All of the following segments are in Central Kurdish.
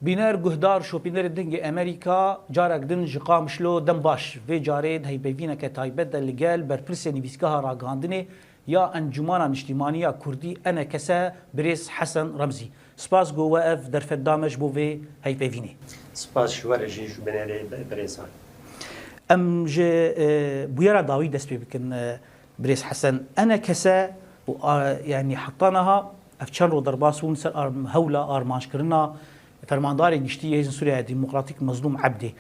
بینر گهدار شوپینر دنگ امریکا جارک دن جقامشلو دم باش و جارید هی ببینه که تایبت دلگل بر پرس نویسگاه راگاندنه یا انجمن اجتماعی کردی انا کسا بریس حسن رمزی سپاس گو وقف در فدامش بو و هی ببینه سپاس شوار جیش بنره بریسان ام ج بويرا داوي دس بكن بريس حسن انا كسا يعني حطيناها افشان رو درباسون سر هولا ارمانش كرنا فرمانداري نشتي هيزن سوريا ديمقراطيك مظلوم عبدي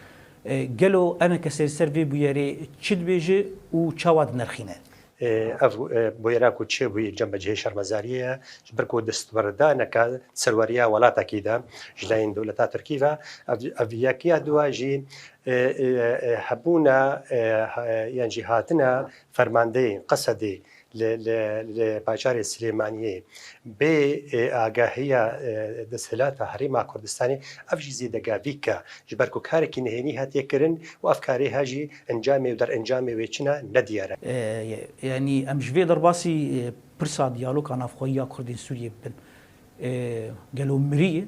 قالوا انا كسر سيرفي بويري تشد بيجي و تشاود نرخينه اف بويرا كوتشي بوي جنب جهه شرمزاريه جبركو دستوردانا كا سرواريا ولا تاكيدا جلاين دولتا تركيا افياكيا دواجي حبونا يعني جهاتنا فرماندي قصدي لباشار السليمانية بآگاهية دسهلات حريم كردستاني أفجي زيدة فيكا جبركو كاركي نهيني هاتي كرن وأفكاري هاجي انجامي ودر انجامي ويچنا نديارة يعني أمجفي درباسي برسا ديالوك أنا أفخويا كردين سوريا بن قالوا مريه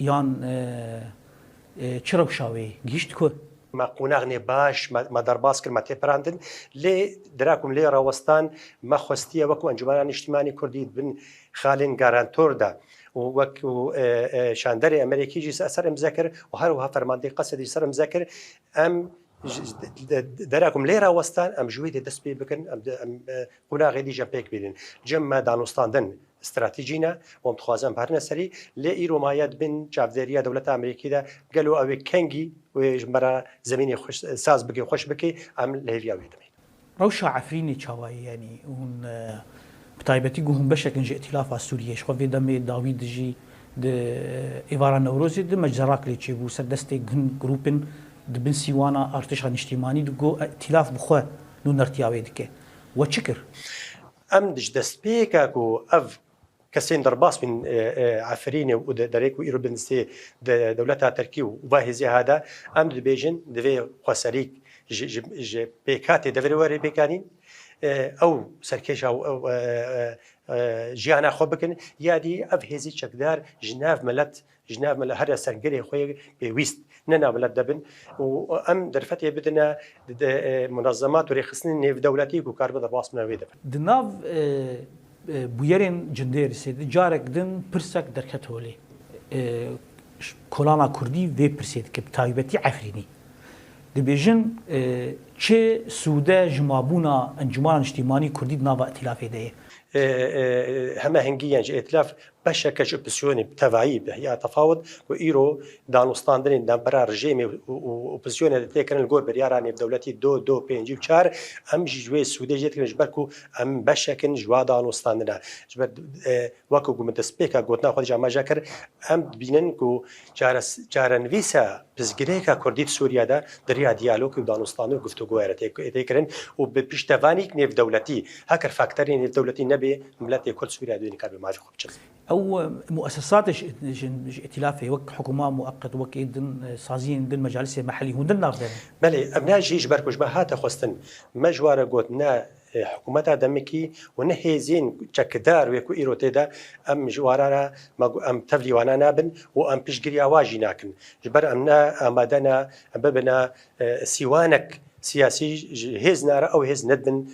يان چرا شاوي گيشت كو ما قوناغني باش ما درباس كل ما تبراندن لي دراكم لي راوستان ما خوستيه وكو انجمان اجتماعي كردي بن خالين غارانتور دا وكو شاندري امريكي جي اثر مذاكر وهروها فرماندي قصدي سر مذاكر ام دراكم لي راوستان ام جويد دسبي بكن ام قوناغي دي جامبيك بيدن جما دانوستان دن استراتيجينا ومتخوازن بارنا سري لإيرو مايات بن جافديريا دولة أمريكية دا قالوا أوي كنجي ومرا زميني خوش ساز بكي خوش بكي عم لهيفيا ويدمي روشا عفريني تشاواي يعني ون بتايبتي قوهم بشك انجي ائتلاف السورية شخو في دمي داويد جي د إيفارا نوروزي د مجزراك لي تشيبو سردستي جروبين د بن سيوانا ارتشا اجتماعي دو ائتلاف بخوا نو نرتياوي دكي وتشكر ام دج دسبيكاكو اف كسين درباس من عفريني ودريك وإيرو بنسي دولتها تركي وباهزي هذا ام دبيجن دفي خسريك ج بيكاتي دفي وري بيكانين او سركيش او جيانا خوبكن يادي اف هزي شكدار جناف ملت هر سرگري خوي بويست ننا بلد دبن وام درفتي بدنا منظمات وريخصن نيف دولتي وكارب درباس من ويد دناف بويرين جندير سيد جارك دن برسك دركتولي كولانا كردي في برسيد كتايبتي عفريني دبيجن چه سوده جمابونا انجمان اجتماعي كردي ناف ائتلافي ده هما هنجيا ائتلاف بشكل اوبسيوني بتبعي بهي تفاوض وايرو دانوستاندرين دبر رجيمي اوبسيوني تكن الجو برياراني بدولتي دو بينجي بشار ام جوي سودي جيت جبركو ام بشكل جوا دانوستاندنا جبر وكو قمت سبيكا قلنا خد جما جاكر ام بيننكو جارن فيسا بزغريكا كرديت سوريا دا دريا ديالوج دانوستان وگفتگو تكرن وبيشتفانيك نيف دولتي هكر فاكتورين نيف دولتي نبي ملاتي كل سوريا دوين كان ما خوب او مؤسسات ائتلافي وك حكومه مؤقت وك ايدن سازين دن مجالس محلي هندن نافذ بله ابنا جيش بركوش ما هات خستن مجوار قوتنا حكومتها دمكي ونهيزين تشكدار ويكو ايروتيدا ام جوارنا ام تفلي وانا نابن وام بيشجريا واجي ناكن جبر امنا امادنا ببنا سيوانك سياسي هز نار او هز ندن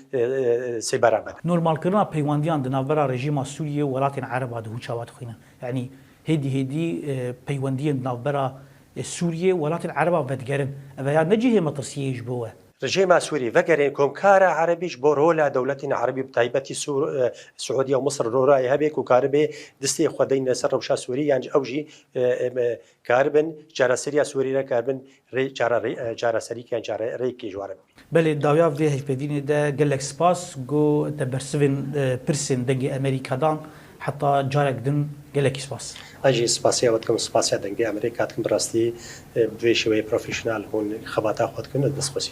سيبرابد نورمال كرنا بيوانديان دنافرا ريجيم سوريا ولاتين عرب هذا هو شوات خوينا يعني هدي بيوانديان دنافرا سوريا ولاتين عرب بدقرن ابا نجي هي مطرسيه جبوه رجيم سوري فكرين كومكارا عربيش بورولا دولتنا عربي بتايبتي سعوديه ومصر روراي هبيك وكاربي دستي خدين سر وشا سوري يعني اوجي كاربن جارا سوريا سوري كاربن جارا سريك يعني جارا ريكي جوارب بله داويا في هيك بدين ده قالك سباس جو تبرسفن برسن دقي امريكا دان حتى جارك دن قالك سباس اجي سباسيا ودكم سباسيا دقي امريكا تكم براستي بشوي بروفيشنال هون خباتا خدكم بس